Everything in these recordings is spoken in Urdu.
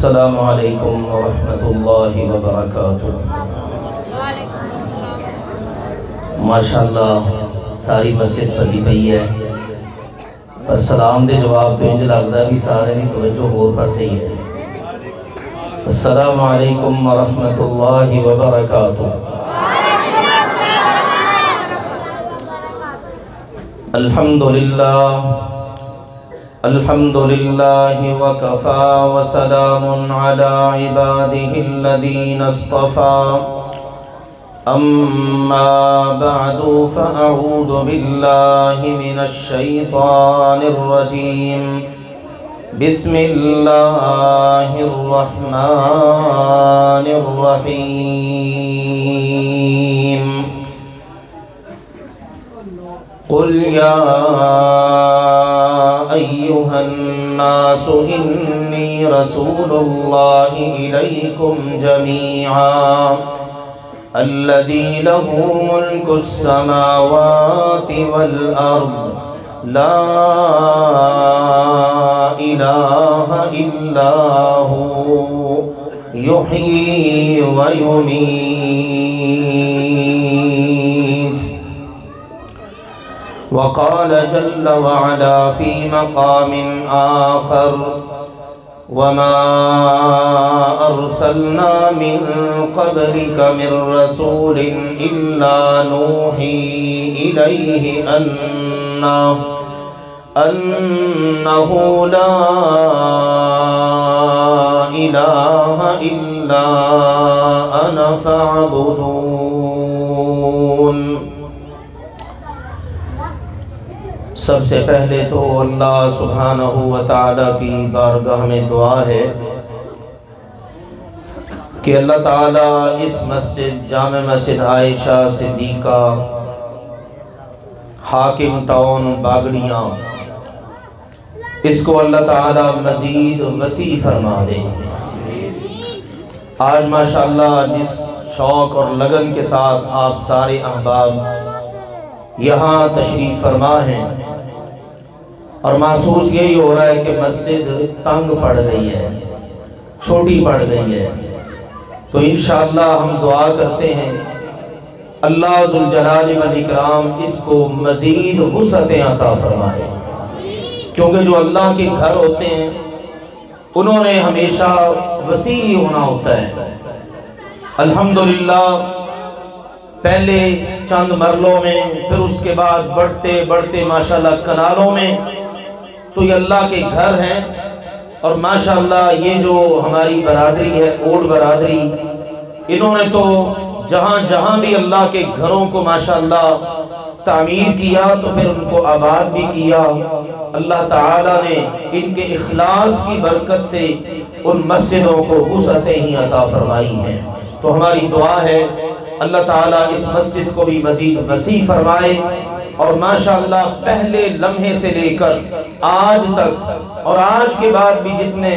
السلام علیکم ورحمۃ اللہ وبرکاتہ۔ ماشاءاللہ ساری مسجد پڑھی پئی ہے، پر سلام دے جواب تو انج لگتا ہے بھی سارے دی توجہ ہور پاسے ہی ہے۔ السلام علیکم ورحمۃ اللہ وبرکاتہ۔ الحمد للہ وکفا وسلام علی عباده الذین اصطفى، اما بعد فاعوذ باللہ من الشیطان الرجیم، بسم اللہ الرحمن الرحیم۔ قل یا أيها الناس إني رسول الله إليكم جميعا الذي له ملك السماوات والأرض لا إله إلا هو يحيي ويميت۔ وقال جل وعلا في مقام آخر، وما أرسلنا من قبلك من رسول إلا نوحي إليه أنه لا إله إلا أنا فاعبدون۔ سب سے پہلے تو اللہ سبحانہ و تعالیٰ کی بارگاہ میں دعا ہے کہ اللہ تعالیٰ اس مسجد جامع مسجد عائشہ صدیقہ حاکم ٹاؤن باگڑیاں، اس کو اللہ تعالیٰ مزید وسیع فرما دے۔ آج ماشاءاللہ جس شوق اور لگن کے ساتھ آپ سارے احباب یہاں تشریف فرما ہیں، اور محسوس یہی ہو رہا ہے کہ مسجد تنگ پڑ گئی ہے، چھوٹی پڑ گئی ہے، تو انشاءاللہ ہم دعا کرتے ہیں اللہ ذوالجلال والاکرام اس کو مزید وسعتیں عطا فرمائے، کیونکہ جو اللہ کے گھر ہوتے ہیں انہوں نے ہمیشہ وسیع ہونا ہوتا ہے۔ الحمدللہ پہلے چند مرلوں میں، پھر اس کے بعد بڑھتے بڑھتے ماشاءاللہ کنالوں میں، تو یہ اللہ کے گھر ہیں، اور ماشاءاللہ یہ جو ہماری برادری ہے اوڑ برادری، انہوں نے تو جہاں جہاں بھی اللہ کے گھروں کو ماشاءاللہ تعمیر کیا تو پھر ان کو آباد بھی کیا۔ اللہ تعالیٰ نے ان کے اخلاص کی برکت سے ان مسجدوں کو وسعتیں ہی عطا فرمائی ہیں، تو ہماری دعا ہے اللہ تعالیٰ اس مسجد کو بھی مزید وسیع فرمائے، اور ماشاءاللہ پہلے لمحے سے لے کر آج تک اور آج کے بعد بھی جتنے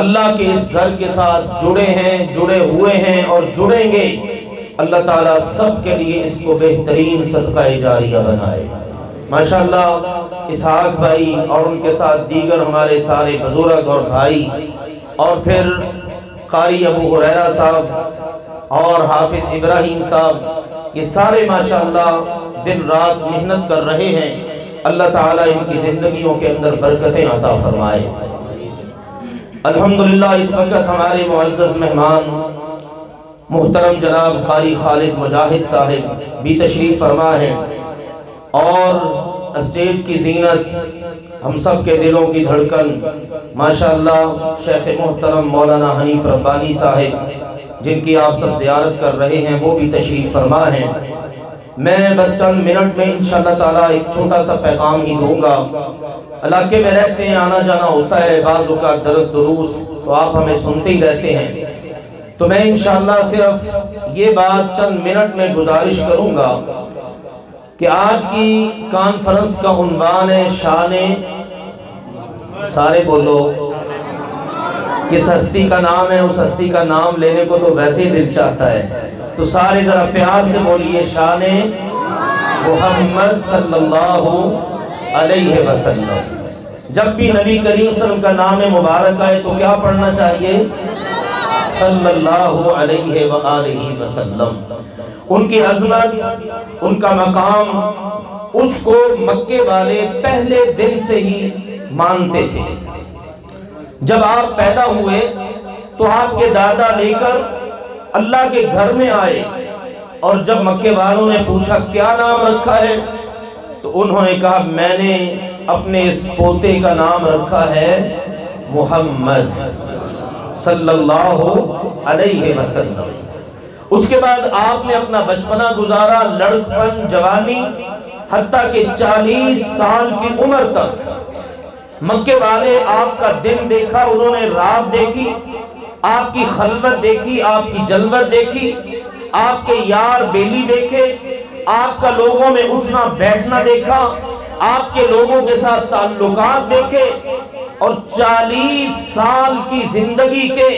اللہ کے اس گھر کے ساتھ جڑے ہیں، جڑے ہوئے ہیں اور جڑیں گے، اللہ تعالیٰ سب کے لیے اس کو بہترین صدقہ جاریہ بنائے۔ ماشاءاللہ اسحاق بھائی اور ان کے ساتھ دیگر ہمارے سارے بزرگ اور بھائی، اور پھر قاری ابو ہریرہ صاحب اور حافظ ابراہیم صاحب، یہ سارے ماشاءاللہ دن رات محنت کر رہے ہیں، اللہ تعالیٰ ان کی زندگیوں کے اندر برکتیں عطا فرمائے۔ الحمدللہ اس وقت ہمارے معزز مہمان محترم جناب قاری خالد مجاہد صاحب بھی تشریف فرما ہیں، اور اسٹیج کی زینت، ہم سب کے دلوں کی دھڑکن ماشاءاللہ شیخ محترم مولانا حنیف ربانی صاحب، جن کی آپ سب زیارت کر رہے ہیں، وہ بھی تشریف فرما ہیں۔ میں بس چند منٹ میں انشاءاللہ تعالیٰ ایک چھوٹا سا پیغام ہی دوں گا۔ علاقے میں رہتے ہیں، آنا جانا ہوتا ہے، بعض اوقات درس دروس تو آپ ہمیں سنتے ہی رہتے ہیں، تو میں انشاءاللہ صرف یہ بات چند منٹ میں گزارش کروں گا کہ آج کی کانفرنس کا عنوان ہے شان، سارے بولو، کس ہستی کا نام ہے، اس ہستی کا نام لینے کو تو ویسے ہی دل چاہتا ہے، تو سارے ذرا پیار سے بولیے شان محمد صلی اللہ علیہ وسلم۔ جب بھی نبی کریم صلی اللہ علیہ وسلم کا نام مبارک آئے تو کیا پڑھنا چاہیے؟ صلی اللہ علیہ وآلہ وسلم۔ ان کی عظمت، ان کا مقام، اس کو مکے والے پہلے دن سے ہی مانتے تھے۔ جب آپ پیدا ہوئے تو آپ کے دادا لے کر اللہ کے گھر میں آئے، اور جب مکے والوں نے پوچھا کیا نام رکھا ہے تو انہوں نے کہا میں نے اپنے اس پوتے کا نام رکھا ہے محمد صلی اللہ علیہ وسلم۔ اس کے بعد آپ نے اپنا بچپنا گزارا، لڑکپن، جوانی، حتیٰ کہ 40 سال کی عمر تک مکے والے آپ کا دن دیکھا، انہوں نے رات دیکھی، آپ کی خلوت دیکھی، آپ کی جلوت دیکھی، آپ کے یار بیلی دیکھے، آپ کا لوگوں میں اٹھنا بیٹھنا دیکھا، آپ کے لوگوں کے ساتھ تعلقات دیکھے، اور 40 سال کی زندگی کے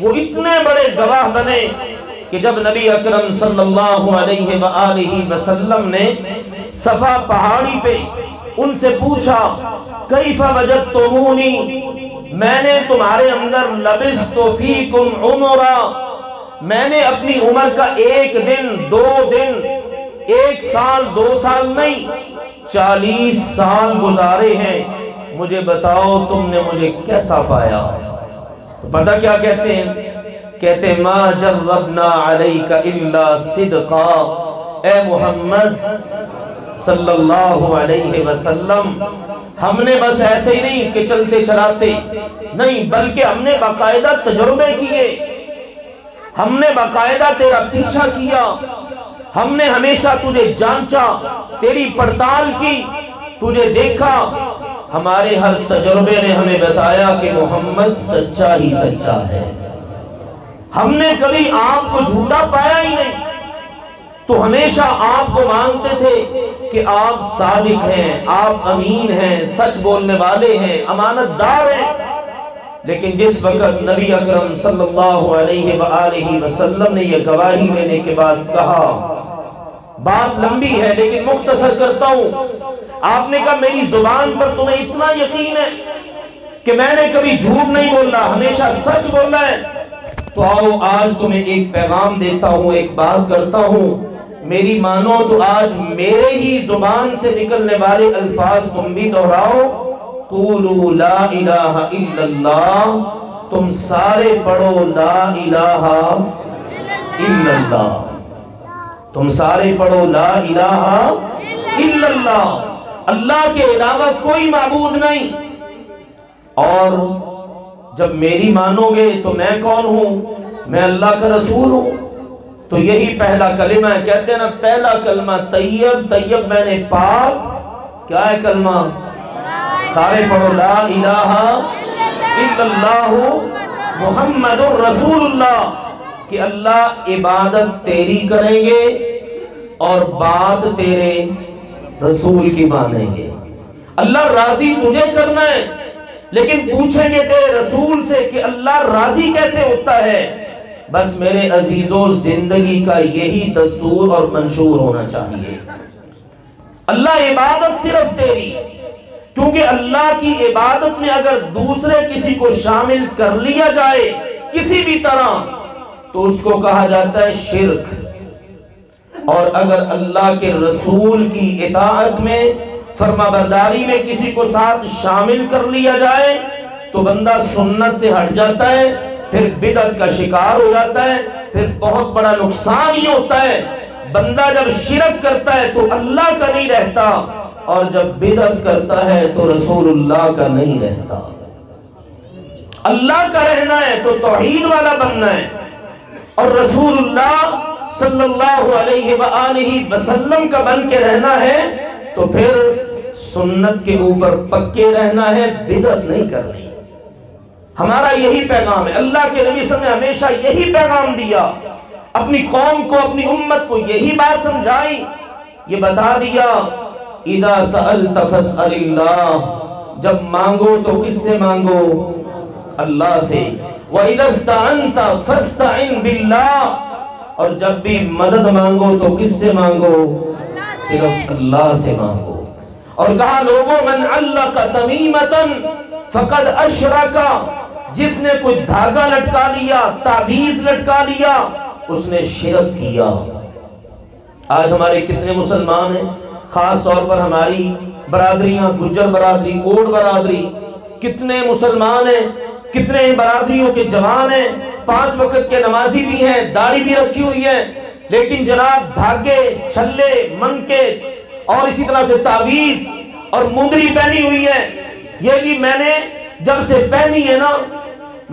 وہ اتنے بڑے گواہ بنے کہ جب نبی اکرم صلی اللہ علیہ وآلہ وسلم نے صفا پہاڑی پہ ان سے پوچھا کیف وجدتمونی، میں نے تمہارے اندر لبثت فیکم عمرا، میں نے اپنی عمر کا 1 دن 2 دن 1 سال 2 سال نہیں 40 سال گزارے ہیں، مجھے بتاؤ تم نے مجھے کیسا پایا؟ پتہ کیا کہتے ہیں؟ کہتے ہیں ما جربنا علیک الا صدقا، اے محمد صلی اللہ علیہ وسلم، ہم نے بس ایسے ہی نہیں کہ چلتے چلاتے نہیں، بلکہ ہم نے باقاعدہ تجربے کیے، ہم نے باقاعدہ تیرا پیچھا کیا، ہم نے ہمیشہ تجھے جانچا، تیری پڑتال کی، تجھے دیکھا، ہمارے ہر تجربے نے ہمیں بتایا کہ محمد سچا ہی سچا ہے، ہم نے کبھی آپ کو جھوٹا پایا ہی نہیں، تو ہمیشہ آپ کو مانتے تھے کہ آپ صادق ہیں، آپ امین ہیں، سچ بولنے والے ہیں، امانت دار ہیں۔ لیکن جس وقت نبی اکرم صلی اللہ علیہ وآلہ وسلم نے یہ گواہی لینے کے بعد کہا، بات لمبی ہے لیکن مختصر کرتا ہوں، آپ نے کہا میری زبان پر تمہیں اتنا یقین ہے کہ میں نے کبھی جھوٹ نہیں بولا، ہمیشہ سچ بولا ہے، تو آؤ آج تمہیں ایک پیغام دیتا ہوں، ایک بات کرتا ہوں، میری مانو تو آج میرے ہی زبان سے نکلنے والے الفاظ تم بھی دہراؤ، قولوا لا الہ الا اللہ، تم سارے پڑھو لا الہ الا اللہ، تم سارے پڑھو لا الہ الا اللہ، اللہ کے علاوہ کوئی معبود نہیں۔ اور جب میری مانو گے تو میں کون ہوں؟ میں اللہ کا رسول ہوں، تو یہی پہلا کلمہ ہے، کہتے ہیں نا پہلا کلمہ طیب، طیب میں نے پاک، کیا ہے کلمہ؟ سارے پڑھو لا الہ الا اللہ محمد الرسول اللہ، کہ اللہ عبادت تیری کریں گے اور بات تیرے رسول کی مانیں گے، اللہ راضی تجھے کرنا ہے، لیکن پوچھیں گے تیرے رسول سے کہ اللہ راضی کیسے ہوتا ہے؟ بس میرے عزیزوں زندگی کا یہی دستور اور منشور ہونا چاہیے، اللہ عبادت صرف تیری، کیونکہ اللہ کی عبادت میں اگر دوسرے کسی کو شامل کر لیا جائے کسی بھی طرح تو اس کو کہا جاتا ہے شرک، اور اگر اللہ کے رسول کی اطاعت میں فرما برداری میں کسی کو ساتھ شامل کر لیا جائے تو بندہ سنت سے ہٹ جاتا ہے، پھر بدعت کا شکار ہو جاتا ہے، پھر بہت بڑا نقصان ہی ہوتا ہے۔ بندہ جب شرک کرتا ہے تو اللہ کا نہیں رہتا، اور جب بدعت کرتا ہے تو رسول اللہ کا نہیں رہتا۔ اللہ کا رہنا ہے تو توحید والا بننا ہے، اور رسول اللہ صلی اللہ علیہ وآلہ وسلم کا بن کے رہنا ہے تو پھر سنت کے اوپر پکے رہنا ہے، بدعت نہیں کرنی۔ ہمارا یہی پیغام ہے، اللہ کے نبی صلی اللہ علیہ وسلم نے ہمیشہ یہی پیغام دیا، اپنی قوم کو، اپنی امت کو یہی بات سمجھائی، یہ بتا دیا اذا سألت فاسأل اللہ، جب مانگو تو کس سے مانگو؟ اللہ سے۔ وَإِذَا اسْتَعَنْتَ فَاسْتَعِنْ بِاللَّهِ، اور جب بھی مدد مانگو تو کس سے مانگو؟ صرف اللہ سے مانگو۔ اور کہا لوگوں من علق تمیمتن فقد اشرکا، جس نے کوئی دھاگا لٹکا لیا، تعویذ لٹکا لیا، اس نے شرک کیا۔ آج ہمارے کتنے مسلمان ہیں، خاص طور پر ہماری برادریاں، گجر برادری، اوڑ برادری، کتنے مسلمان ہیں، کتنے برادریوں کے جوان ہیں، 5 وقت کے نمازی بھی ہیں، داڑھی بھی رکھی ہوئی ہے، لیکن جناب دھاگے، چھلے، منکے اور اسی طرح سے تعویذ اور مندری پہنی ہوئی ہے۔ یہ جی میں نے جب سے پہنی ہے نا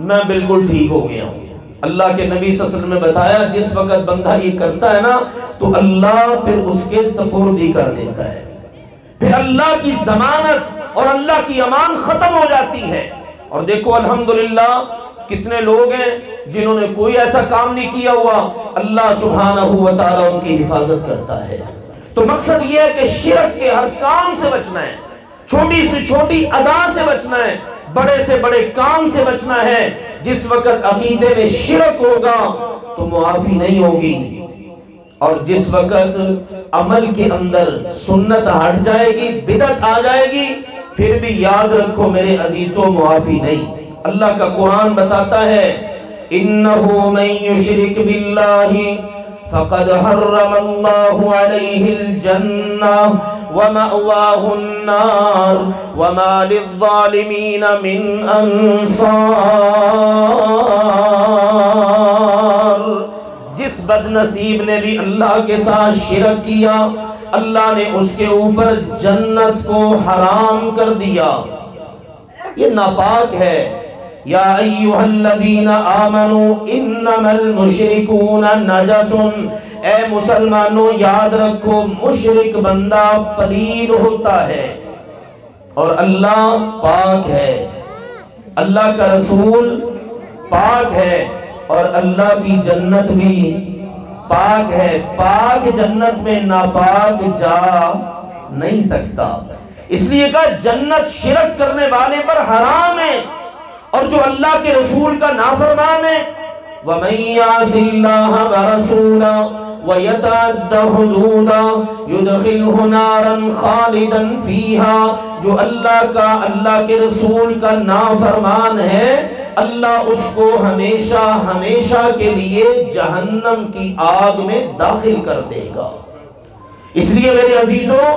میں بالکل ٹھیک ہو گیا ہوں۔ اللہ کے نبی صلی اللہ علیہ وسلم نے بتایا جس وقت بندہ یہ کرتا ہے نا تو اللہ پھر اس کے سپردی کر دیتا ہے، پھر اللہ کی ضمانت اور اللہ کی امان ختم ہو جاتی ہے۔ اور دیکھو الحمدللہ کتنے لوگ ہیں جنہوں نے کوئی ایسا کام نہیں کیا ہوا، اللہ سبحانہ و تعالیٰ ان کی حفاظت کرتا ہے۔ تو مقصد یہ ہے کہ شرک کے ہر کام سے بچنا ہے، چھوٹی سے چھوٹی ادا سے بچنا ہے، بڑے سے بڑے کام سے بچنا ہے۔ جس وقت عقیدے میں شرک ہوگا تو معافی نہیں ہوگی، اور جس وقت عمل کے اندر سنت ہٹ جائے گی، بدعت آ جائے گی، پھر بھی یاد رکھو میرے عزیزوں معافی نہیں۔ اللہ کا قرآن بتاتا ہے اِنَّهُ مَن يُشْرِكْ بِاللَّهِ فَقَدْ حَرَّمَ اللَّهُ عَلَيْهِ الْجَنَّةَ وَمَأْوَاهُ النَّارُ وَمَا لِلظَّالِمِينَ مِنْ أَنصَارٍ۔ جس بد نصیب نے بھی اللہ کے ساتھ شرک کیا، اللہ نے اس کے اوپر جنت کو حرام کر دیا، یہ ناپاک ہے۔ یا ایھا الذین آمنوا انما المشرکون نجس، اے مسلمانوں یاد رکھو مشرک بندہ پلید ہوتا ہے اور اللہ پاک ہے، اللہ کا رسول پاک ہے، اور اللہ کی جنت بھی پاک ہے۔ پاک جنت میں ناپاک جا نہیں سکتا، اس لیے کہا جنت شرک کرنے والے پر حرام ہے، اور جو اللہ کے رسول کا نافرمان ہے وَمَن يَعْصِ اللَّهَ وَرَسُولَهُ وَيَتَعَدَّ حُدُودَهُ يُدْخِلْهُ نَارًا خَالِدًا فِيهَا، جو اللہ کا، اللہ کے رسول کا نافرمان ہے، اللہ اس کو ہمیشہ ہمیشہ کے لیے جہنم کی آگ میں داخل کر دے گا۔ اس لیے میرے عزیزوں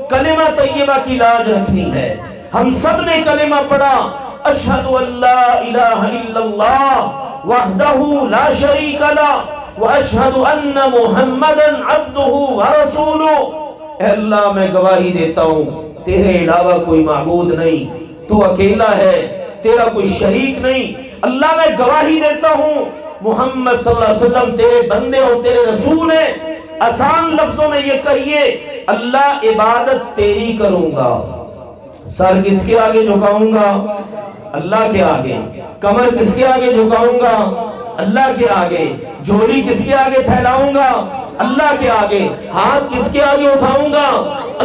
کلمہ طیبہ کی لاج رکھنی ہے۔ ہم سب نے کلمہ پڑھا اشہد ان لا الہ الا اللہ وحدہ لا شریک لہ واشہد ان محمدا عبدہ ورسولہ، اے اللہ میں گواہی دیتا ہوں تیرے علاوہ کوئی معبود نہیں، تو اکیلا ہے، تیرا کوئی شریک نہیں۔ اللہ میں گواہی دیتا ہوں محمد صلی اللہ علیہ وسلم تیرے بندے اور تیرے رسول ہیں۔ آسان لفظوں میں یہ کہیے اللہ عبادت تیری کروں گا، سر کس کے آگے جھکاؤں گا؟ اللہ کے آگے۔ کمر کس کے آگے جھکاؤں گا؟ اللہ کے آگے۔ جھولی کس کے آگے پھیلاؤں گا؟ اللہ کے آگے۔ ہاتھ کس کے آگے اٹھاؤں گا؟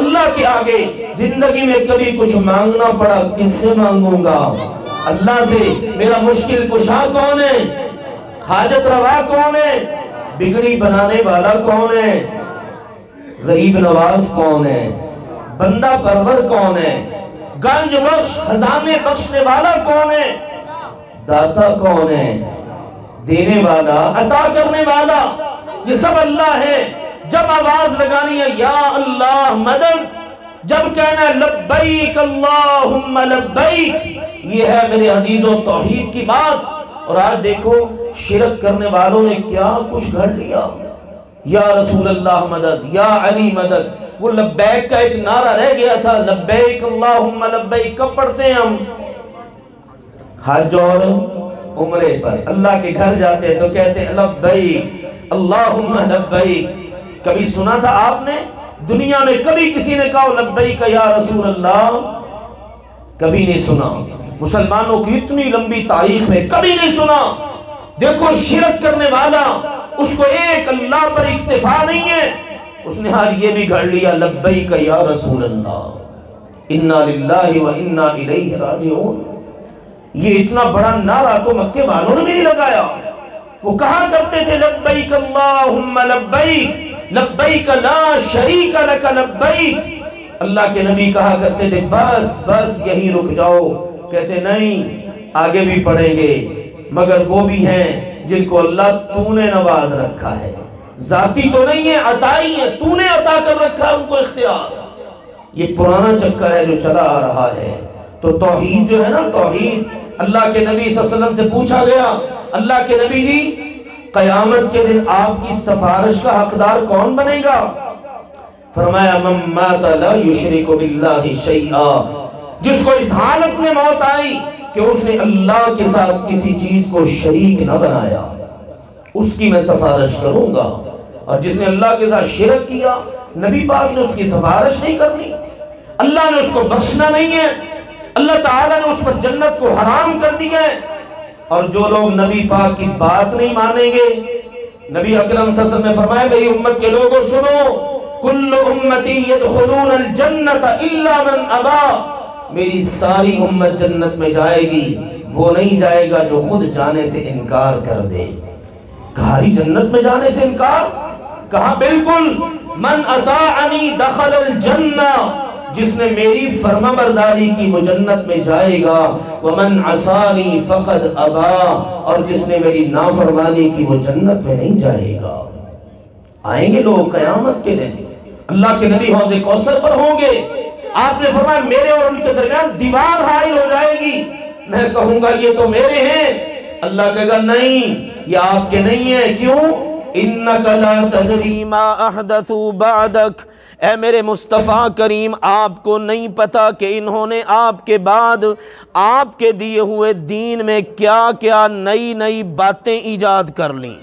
اللہ کے آگے۔ زندگی میں کبھی کچھ مانگنا پڑا کس سے مانگوں گا؟ اللہ سے۔ میرا مشکل کشا کون ہے؟ حاجت روا کون ہے؟ بگڑی بنانے والا کون ہے؟ غریب نواز کون ہے؟ بندہ پرور کون ہے؟ گنج بخش خزانے بخشنے والا کون ہے؟ داتا کون ہے؟ دینے والا، عطا کرنے والا، یہ سب اللہ ہے۔ جب آواز لگانی ہے یا اللہ مدد، جب کہنا ہے لبیک اللہم لبیک، یہ ہے میرے عزیزوں توحید کی بات۔ اور آج دیکھو شرک کرنے والوں نے کیا کچھ گھڑ لیا، یا رسول اللہ مدد، یا علی مدد۔ وہ لبیک کا ایک نعرہ رہ گیا تھا، لبیک اللہم لبیک کب پڑھتے ہیں ہم؟ حج اور عمرے پر اللہ کے گھر جاتے ہیں تو کہتے ہیں لبیک اللہم لبیک۔ کبھی سنا تھا آپ نے دنیا میں کبھی کسی نے کہا لبیک یا رسول اللہ؟ کبھی نہیں سنا۔ مسلمانوں کی اتنی لمبی تاریخ میں کبھی نہیں سنا۔ دیکھو شرک کرنے والا، اس کو ایک اللہ پر اکتفا نہیں ہے، اس نے ہر یہ بھی گھڑ لیا لبیک یا رسول اللہ انا للہ و انا الیہ راجعون۔ یہ اتنا بڑا نعرہ تو مکے والوں نے بھی نہیں لگایا۔ وہ کہا کرتے تھے لبیک اللہم لبیک لبیک لا شریک لک لبیک، اللہ کے نبی کہا کرتے تھے بس بس یہیں رک جاؤ، کہتے نہیں آگے بھی پڑھیں گے، مگر وہ بھی ہیں جن کو اللہ تو نے نواز رکھا ہے، ذاتی تو نہیں ہے، عطائی ہے، تو نے عطا کر رکھا ان کو اختیار۔ یہ پرانا چکر ہے جو چلا آ رہا ہے۔ تو توحید جو ہے نا، توحید، اللہ کے نبی صلی اللہ علیہ وسلم سے پوچھا گیا اللہ کے نبی جی قیامت کے دن آپ کی سفارش کا حقدار کون بنے گا؟ فرمایا من مات لا یشرک باللہ شیئا، جس کو اس حالت میں موت آئی کہ اس نے اللہ کے ساتھ کسی چیز کو شریک نہ بنایا، اس کی میں سفارش کروں گا۔ اور جس نے اللہ کے ساتھ شرک کیا، نبی پاک نے اس کی سفارش نہیں کرنی، اللہ نے اس کو بخشنا نہیں ہے، اللہ تعالیٰ نے اس پر جنت کو حرام کر دیا ہے۔ اور جو لوگ نبی پاک کی بات نہیں مانیں گے، نبی اکرم صلی اللہ علیہ وسلم نے فرمایا میری امت کے لوگوں سنو، کل امتی یدخلون الجنت الا من ابا، میری ساری امت جنت میں جائے گی، وہ نہیں جائے گا جو خود جانے سے انکار کر دے۔ کہا جنت میں جانے سے انکار؟ کہا بالکل، من اطاعنی دخل الجنہ، جس نے میری فرما برداری کی وہ جنت میں جائے گا، ومن عصانی فقد ابا، اور جس نے میری نافرمانی کی وہ جنت میں نہیں جائے گا۔ آئیں گے لوگ قیامت کے دن، اللہ کے نبی حوض کوثر پر ہوں گے، آپ نے فرمایا میرے اور ان کے درمیان دیوار حائل ہو جائے گی، میں کہوں گا یہ تو میرے ہیں، اللہ کہے گا نہیں یہ آپ کے نہیں ہیں۔ کیوں؟ اِنَّكَ لَا تَدْرِي مَا أَحْدَثُوا بَعْدَكَ، اے میرے مصطفیٰ کریم آپ کو نہیں پتا کہ انہوں نے آپ کے بعد آپ کے دیے ہوئے دین میں کیا کیا نئی نئی باتیں ایجاد کر لیں۔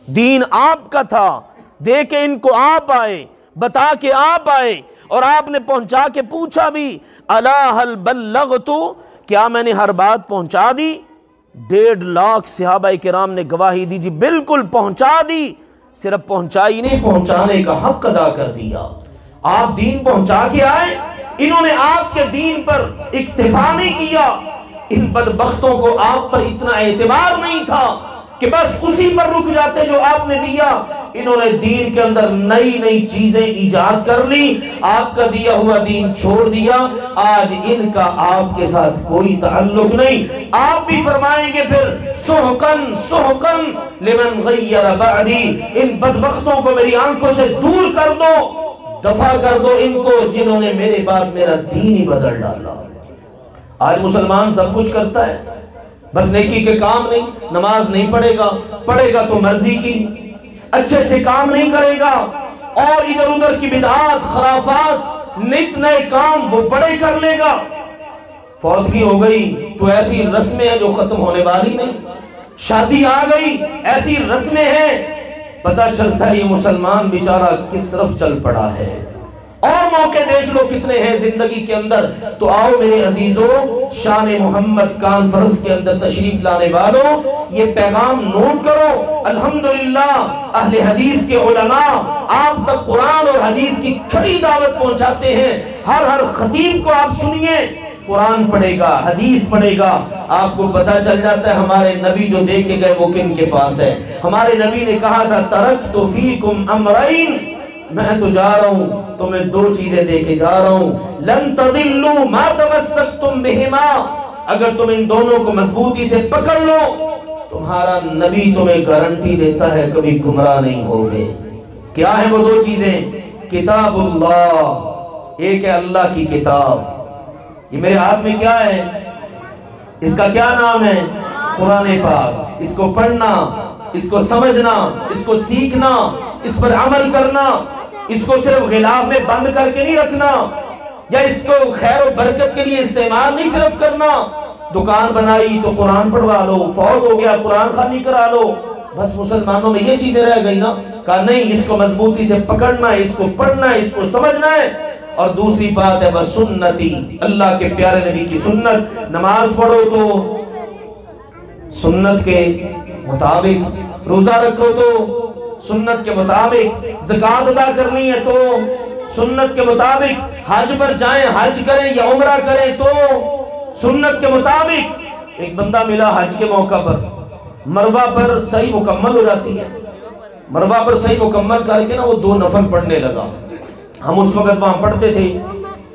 دین آپ کا تھا، دے کے ان کو آپ آئے، بتا کے آپ آئے، اور آپ نے پہنچا کے پوچھا بھی الا هل بلغت، کیا میں نے ہر بات پہنچا دی؟ 1.5 لاکھ صحابہ کرام نے گواہی دی جی بالکل پہنچا دی، صرف پہنچائی نہیں، پہنچانے کا حق ادا کر دیا۔ آپ دین پہنچا کے آئے، انہوں نے آپ کے دین پر اکتفا نہیں کیا، ان بدبختوں کو آپ پر اتنا اعتبار نہیں تھا کہ بس اسی پر رک جاتے جو آپ نے دیا، انہوں نے دین کے اندر نئی نئی چیزیں ایجاد کر لی، آپ کا دیا ہوا دین چھوڑ دیا، آج ان کا آپ کے ساتھ کوئی تعلق نہیں۔ آپ بھی فرمائیں گے پھر سحقن سحقن لمن غیر بعدی، ان بدبختوں کو میری آنکھوں سے دور کر دو، دفع کر دو ان کو جنہوں نے میرے بعد میرا دین ہی بدل ڈالا۔ آج مسلمان سب کچھ کرتا ہے، بس نیکی کے کام نہیں، نماز نہیں پڑھے گا تو مرضی کی، اچھے اچھے کام نہیں کرے گا، اور ادھر ادھر کی بدعات خرافات نت نئے کام وہ بڑے کر لے گا۔ فوتگی ہو گئی تو ایسی رسمیں ہیں جو ختم ہونے والی نہیں، شادی آ گئی ایسی رسمیں ہیں، پتہ چلتا ہے یہ مسلمان بیچارہ کس طرف چل پڑا ہے۔ اور موقع دیکھ لو کتنے ہیں زندگی کے اندر۔ تو آؤ میرے عزیزوں، شان محمد کانفرنس کے اندر تشریف لانے والوں، یہ پیغام نوٹ کرو۔ الحمدللہ اہل حدیث کے علماء آپ تک قرآن اور حدیث کی کھری دعوت پہنچاتے ہیں۔ ہر خطیب کو آپ سنیے، قرآن پڑھے گا، حدیث پڑھے گا، آپ کو پتہ چل جاتا ہے ہمارے نبی جو دے کے گئے وہ کن کے پاس ہے۔ ہمارے نبی نے کہا تھا ترکت فیکم امرین، میں تو جا رہا ہوں تمہیں 2 چیزیں دے کے جا رہا ہوں، لن تضلوا ما تمسکتم بہما، اگر تم ان دونوں کو مضبوطی سے پکڑ لو تمہارا نبی تمہیں گارنٹی دیتا ہے کبھی گمراہ نہیں ہوگے۔ کیا ہیں وہ 2 چیزیں؟ کتاب اللہ، ایک ہے اللہ کی کتاب، یہ میرے ہاتھ میں کیا ہے؟ اس کا کیا نام ہے؟ قرآن پاک۔ اس کو پڑھنا، اس کو سمجھنا، اس کو سیکھنا، اس پر عمل کرنا، اس کو صرف غلاف میں بند کر کے نہیں رکھنا، یا اس کو خیر و برکت کے لیے استعمال نہیں صرف کرنا، دکان بنائی تو قرآن پڑھوا لو، فوت ہو گیا قرآن خوانی کرا لو، بس مسلمانوں میں یہ چیزیں رہ گئی نا۔ کہا نہیں، اس کو مضبوطی سے پکڑنا ہے، اس کو پڑھنا ہے، اس کو سمجھنا ہے۔ اور دوسری بات ہے وسنتی، اللہ کے پیارے نبی کی سنت۔ نماز پڑھو تو سنت کے مطابق، روزہ رکھو تو سنت کے مطابق، زکوٰۃ ادا کرنی ہے تو سنت کے مطابق، حج پر جائیں حج کریں یا عمرہ کریں تو سنت کے مطابق۔ ایک بندہ ملا حج کے موقع پر، مروہ پر صحیح مکمل ہو جاتی ہے، مروہ پر صحیح مکمل کر کے نا وہ 2 نفل پڑھنے لگا۔ ہم اس وقت وہاں پڑھتے تھے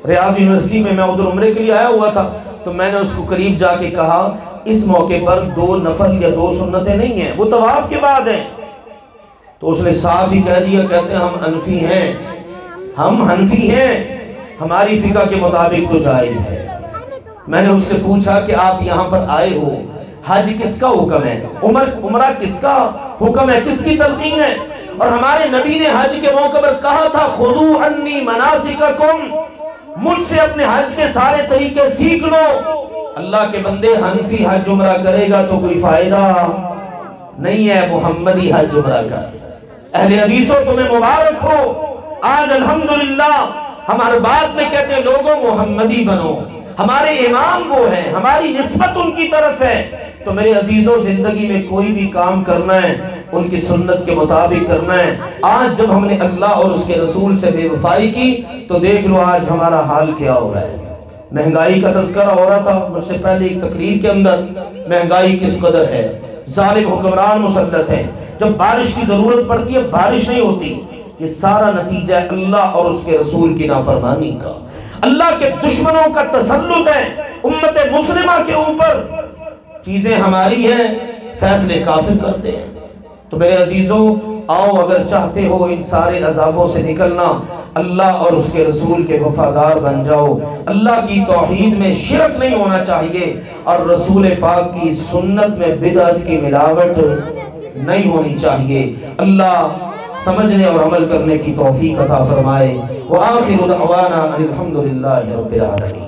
ریاض یونیورسٹی میں میں ادھر عمرے کے لیے آیا ہوا تھا، تو میں نے اس کو قریب جا کے کہا اس موقع پر 2 نفل یا 2 سنتیں نہیں ہیں، وہ طواف کے بعد ہیں۔ تو اس نے صاف ہی کہہ دیا، کہتے ہیں ہم حنفی ہیں، ہم حنفی ہیں، ہماری فقہ کے مطابق تو جائز ہے۔ میں نے اس سے پوچھا کہ آپ یہاں پر آئے ہو، حج کس کا حکم ہے، عمرہ کس کا حکم ہے، کس کی تلقین ہے؟ اور ہمارے نبی نے حج کے موقع پر کہا تھا خذوا عنی مناسککم، مجھ سے اپنے حج کے سارے طریقے سیکھ لو۔ اللہ کے بندے، حنفی حج عمرہ کرے گا تو کوئی فائدہ نہیں ہے، محمدی حج عمرہ کر۔ اہل حدیثوں تمہیں مبارک ہو، آج الحمدللہ ہم ہر بات میں کہتے ہیں لوگوں محمدی بنو، ہمارے امام وہ ہیں، ہماری نسبت ان کی طرف ہے۔ تو میرے عزیزوں، زندگی میں کوئی بھی کام کرنا ہے ان کی سنت کے مطابق کرنا ہے۔ آج جب ہم نے اللہ اور اس کے رسول سے بے وفائی کی تو دیکھ لو آج ہمارا حال کیا ہو رہا ہے۔ مہنگائی کا تذکرہ ہو رہا تھا مجھ سے پہلے ایک تقریر کے اندر، مہنگائی کس قدر ہے، ظالم حکمران مسلط ہیں، جب بارش کی ضرورت پڑتی ہے بارش نہیں ہوتی۔ یہ سارا نتیجہ ہے اللہ اور اس کے رسول کی نافرمانی کا، اللہ کے دشمنوں کا تسلط ہے امت مسلمہ کے اوپر۔ چیزیں ہماری ہیں، فیصلے کافر کرتے ہیں۔ تو میرے عزیزوں، آؤ اگر چاہتے ہو ان سارے عذابوں سے نکلنا، اللہ اور اس کے رسول کے وفادار بن جاؤ۔ اللہ کی توحید میں شرک نہیں ہونا چاہیے، اور رسول پاک کی سنت میں بدعت کی ملاوٹ نہیں ہونی چاہیے۔ اللہ سمجھنے اور عمل کرنے کی توفیق عطا فرمائے۔ وآخر دعوانا ان الحمدللہ رب العالمین۔